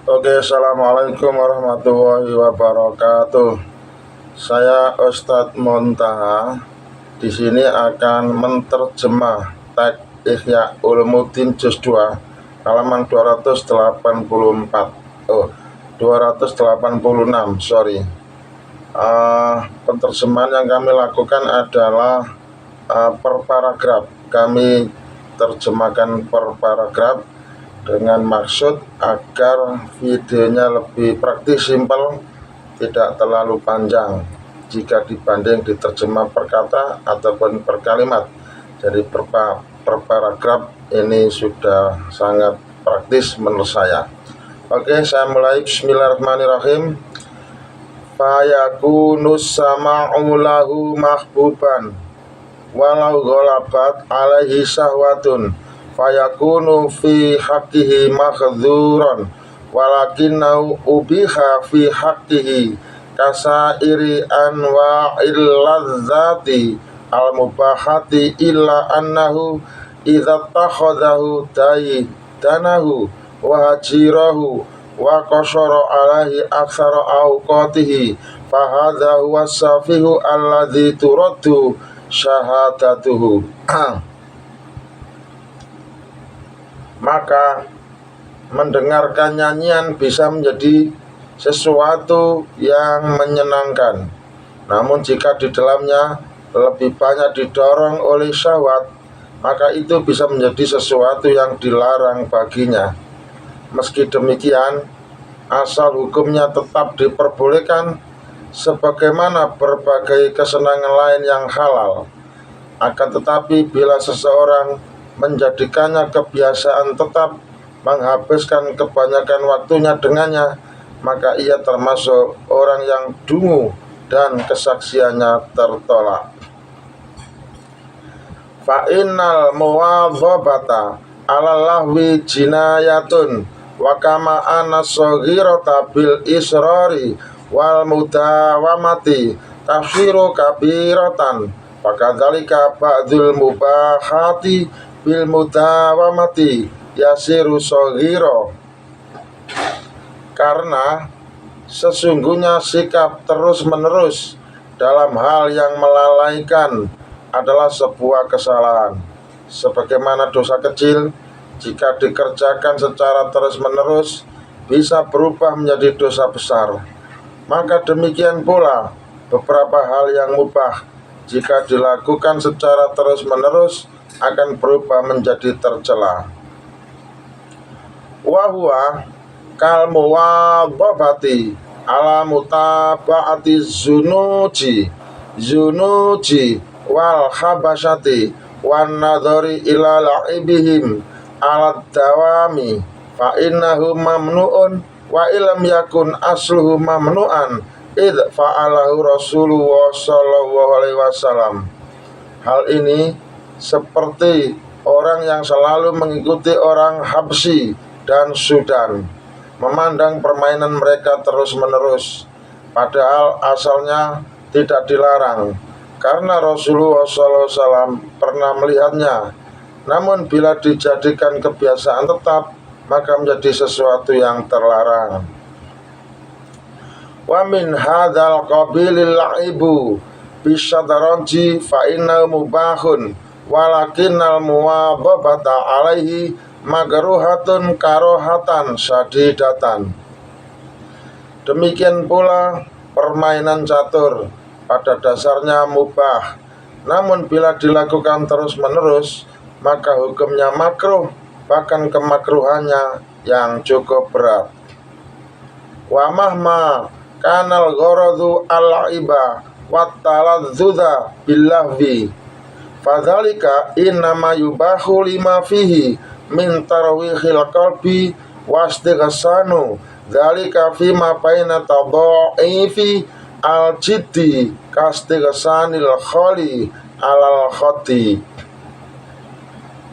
Oke, assalamualaikum warahmatullahi wabarakatuh. Saya Ustadz Montaha. Di sini akan menterjemah teks Ihya Ulumuddin Juz 2 halaman 284. 286, sorry. Penterjemahan yang kami lakukan adalah per paragraf. Kami terjemahkan per paragraf dengan maksud agar videonya lebih praktis, simpel, tidak terlalu panjang jika dibanding diterjemah per kata ataupun per kalimat. Jadi per paragraf ini sudah sangat praktis menurut saya. Oke, saya mulai. Bismillahirrahmanirrahim. Fayakunus sama'u lahu mahbuban walau ghalabat alaihi syahwatun fayakunu fi haqqihi makhdzuran walakinnahu ubiha fi haqqihi kasairi anwa'il ladzati al-mubahati illa annahu idza takhadahu danahu wa hajirahu wa qashara alaihi aktsara awqatihi fahadha huwa safihu alladzi turaddu syahadatuhu. Maka mendengarkan nyanyian bisa menjadi sesuatu yang menyenangkan. Namun jika di dalamnya lebih banyak didorong oleh syahwat, maka itu bisa menjadi sesuatu yang dilarang baginya. Meski demikian, asal hukumnya tetap diperbolehkan sebagaimana berbagai kesenangan lain yang halal. Akan tetapi bila seseorang menjadikannya kebiasaan tetap menghabiskan kebanyakan waktunya dengannya, maka ia termasuk orang yang dungu dan kesaksiannya tertolak. Fa'innal muwadhabata ala lahwi jinayatun wa kama anna shaghirata bil israri wal mudawamati tafsiru kabiratan fakadzalika ba'dul mubahati bil mudawamati yasiru shaghira. Karena sesungguhnya sikap terus-menerus dalam hal yang melalaikan adalah sebuah kesalahan, sebagaimana dosa kecil jika dikerjakan secara terus-menerus bisa berubah menjadi dosa besar. Maka demikian pula beberapa hal yang mubah jika dilakukan secara terus-menerus akan berubah menjadi tercela. Wa huwa kal muwadhabati ala mutaba'ati zunuji wal khabasyati wan nadhari ila la'ibihim ala dawami fa innahu mamnu'un wa illam yakun asluhu mamnu'an id fa'alahu Rasulullah sallallahu alaihi wasallam. Hal ini seperti orang yang selalu mengikuti orang Habsyi dan Sudan, memandang permainan mereka terus-menerus, padahal asalnya tidak dilarang, karena Rasulullah SAW pernah melihatnya. Namun bila dijadikan kebiasaan tetap, maka menjadi sesuatu yang terlarang. Wa min hadzal qabilil la'ibu bisyadranji fa innahu mubahun walakinnal muwadhabata alaihi magruhatun karohatan syadidatan. Demikian pula permainan catur pada dasarnya mubah, namun bila dilakukan terus-menerus maka hukumnya makruh, bahkan kemakruhannya yang cukup berat. Wa mahma kanal gharadu al-iba wa taladzuza billahwi fadzalika innama yubahu lima fihi min tarwihil qalbi wastighsanu dzalika fima baina tadha'ifi al-jiddi kastighsanil khali alal khati.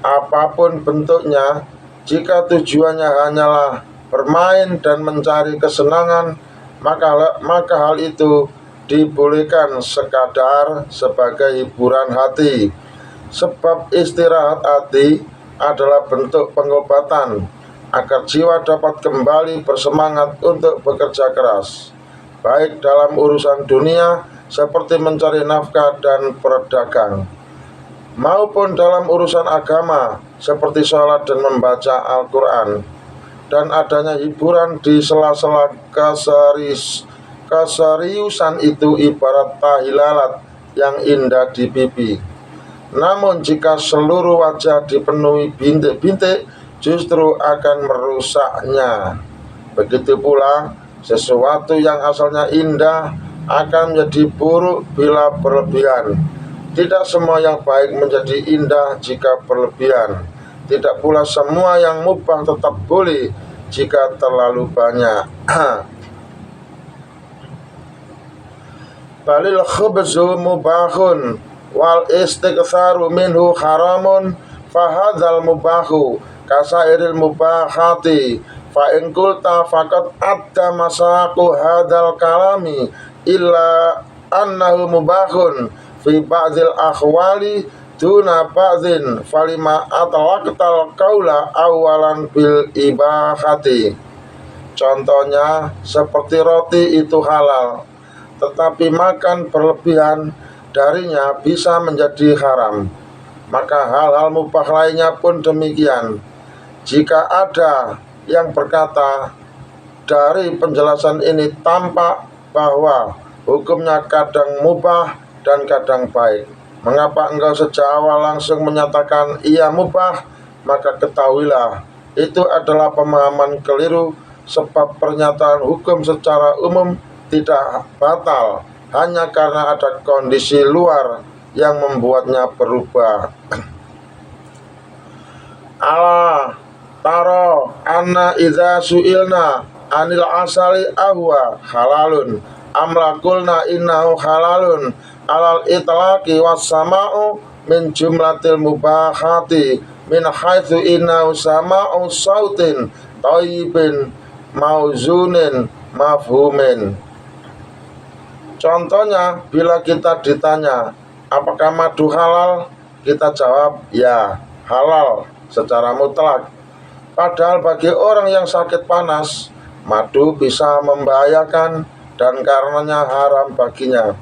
Apapun bentuknya, jika tujuannya hanyalah bermain dan mencari kesenangan, maka hal itu dibolehkan sekadar sebagai hiburan hati. Sebab istirahat hati adalah bentuk pengobatan agar jiwa dapat kembali bersemangat untuk bekerja keras, baik dalam urusan dunia seperti mencari nafkah dan berdagang, maupun dalam urusan agama seperti sholat dan membaca Al-Quran, dan adanya hiburan di sela-sela keseriusan itu ibarat tahilalat yang indah di pipi. Namun jika seluruh wajah dipenuhi bintik-bintik, justru akan merusaknya. Begitu pula sesuatu yang asalnya indah akan menjadi buruk bila berlebihan. Tidak semua yang baik menjadi indah jika berlebihan. Tidak pula semua yang mubah tetap boleh jika terlalu banyak. Balil khubzu mubahun wal istighfaru minhu haramun fahadzal mubahu kasairil mubahati fa in qulta faqad adda masaku hadzal kalami illa annahu mubahun fi ba'dil akhwali duna ba'din falima atalaqtal qaula awalan bil ibahati. Contohnya seperti roti itu halal, tetapi makan berlebihan darinya bisa menjadi haram. Maka hal-hal mubah lainnya pun demikian. Jika ada yang berkata dari penjelasan ini tampak bahwa hukumnya kadang mubah dan kadang baik, mengapa engkau sejak awal langsung menyatakan ia mubah? Maka ketahuilah itu adalah pemahaman keliru, sebab pernyataan hukum secara umum tidak batal hanya karena ada kondisi luar yang membuatnya berubah. Ala taro anna idza suilna anil asali ahwa halalun amlakulna innahu halalun alal itlaqi was sama'u min jumlatil mubahati min haitsu innahu sama'u sautin thayyibin mauzunin mafhumin. Contohnya, bila kita ditanya apakah madu halal, kita jawab ya, halal secara mutlak. Padahal bagi orang yang sakit panas, madu bisa membahayakan dan karenanya haram baginya.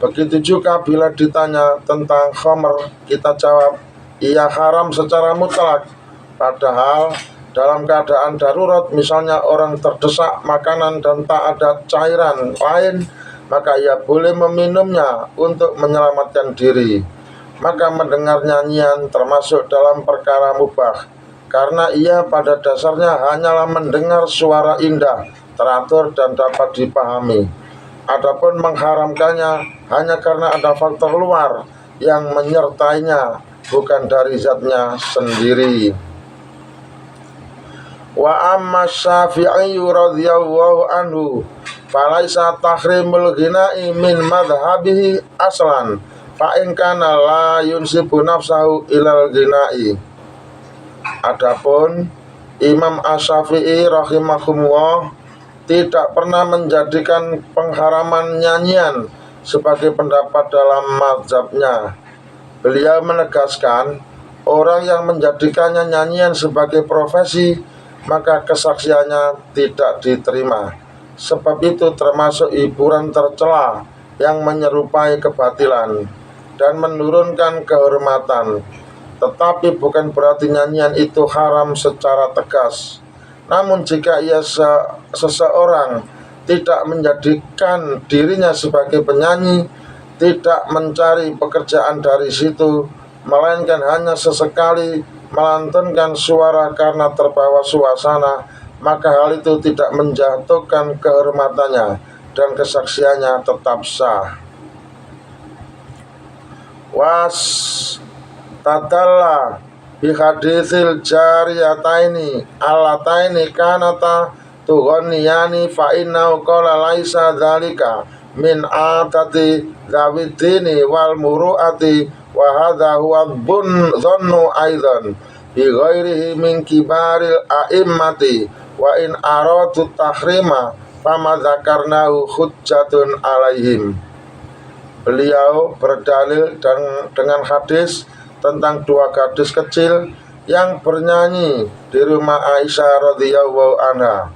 Begitu juga bila ditanya tentang khamr, kita jawab iya, haram secara mutlak. Padahal dalam keadaan darurat, misalnya orang terdesak makanan dan tak ada cairan lain, maka ia boleh meminumnya untuk menyelamatkan diri. Maka mendengar nyanyian termasuk dalam perkara mubah, karena ia pada dasarnya hanyalah mendengar suara indah, teratur dan dapat dipahami. Adapun mengharamkannya hanya karena ada faktor luar yang menyertainya, bukan dari zatnya sendiri. Wa amma Syafi'i radhiyallahu anhu falaisa tahrimul ghina'i min madhhabihi aslan fa in kana la yunsibu nafsahu ilal ghina'i. Adapun Imam Asy-Syafi'i rahimahullah tidak pernah menjadikan pengharaman nyanyian sebagai pendapat dalam mazhabnya. Beliau menegaskan, orang yang menjadikannya nyanyian sebagai profesi, maka kesaksiannya tidak diterima. Sebab itu termasuk hiburan tercela yang menyerupai kebatilan dan menurunkan kehormatan. Tetapi bukan berarti nyanyian itu haram secara tegas. Namun jika seseorang tidak menjadikan dirinya sebagai penyanyi, tidak mencari pekerjaan dari situ, melainkan hanya sesekali melantunkan suara karena terbawa suasana, maka hal itu tidak menjatuhkan kehormatannya dan kesaksiannya tetap sah. Was tadalla bi haditsil jariyataini allataini kanata tughanniyani fa innahu qala laisa dzalika min atati zawidini wal muruati wa hadha huwa dhannu aidan bi ghairihi min kibaril a'immati wa in aradu tahrima fama dzakarnahu hujjatun alaihim. Beliau berdalil dengan hadis tentang dua gadis kecil yang bernyanyi di rumah Aisyah radhiyallahu anha,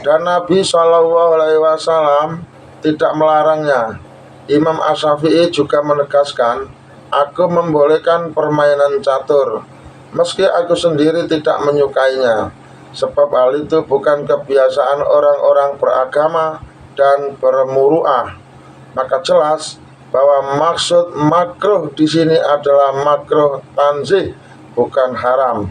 dan Nabi Shallallahu Alaihi Wasallam tidak melarangnya. Imam Asy-Syafi'i juga menegaskan, aku membolehkan permainan catur, meski aku sendiri tidak menyukainya, sebab hal itu bukan kebiasaan orang-orang beragama dan bermuruah. Maka jelas bahwa maksud makruh di sini adalah makruh tanzih, bukan haram.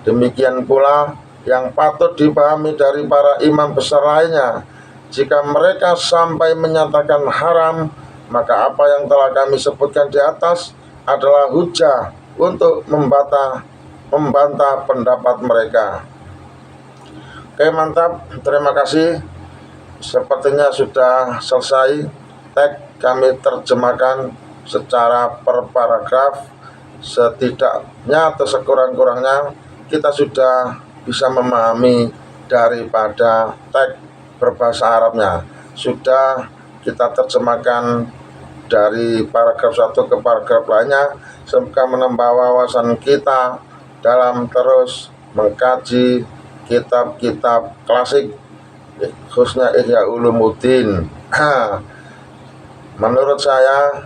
Demikian pula yang patut dipahami dari para imam besar lainnya. Jika mereka sampai menyatakan haram, maka apa yang telah kami sebutkan di atas adalah hujah untuk membantah pendapat mereka. Oke, mantap. Terima kasih. Sepertinya sudah selesai. Teks kami terjemahkan secara per paragraf. Setidaknya atau sekurang-kurangnya kita sudah bisa memahami daripada teks berbahasa Arabnya. Sudah kita terjemahkan dari paragraf satu ke paragraf lainnya, semoga menambah wawasan kita dalam terus mengkaji kitab-kitab klasik, khususnya Ihya Ulumuddin. Menurut saya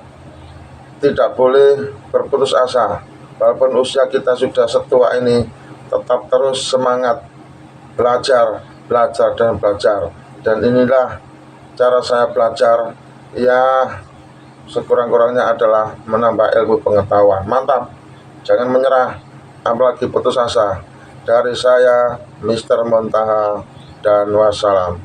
tidak boleh berputus asa. Walaupun usia kita sudah setua ini, tetap terus semangat belajar dan belajar. Dan inilah cara saya belajar, ya sekurang-kurangnya adalah menambah ilmu pengetahuan. Mantap, jangan menyerah, apalagi putus asa. Dari saya, Mr. Montaha, dan wassalam.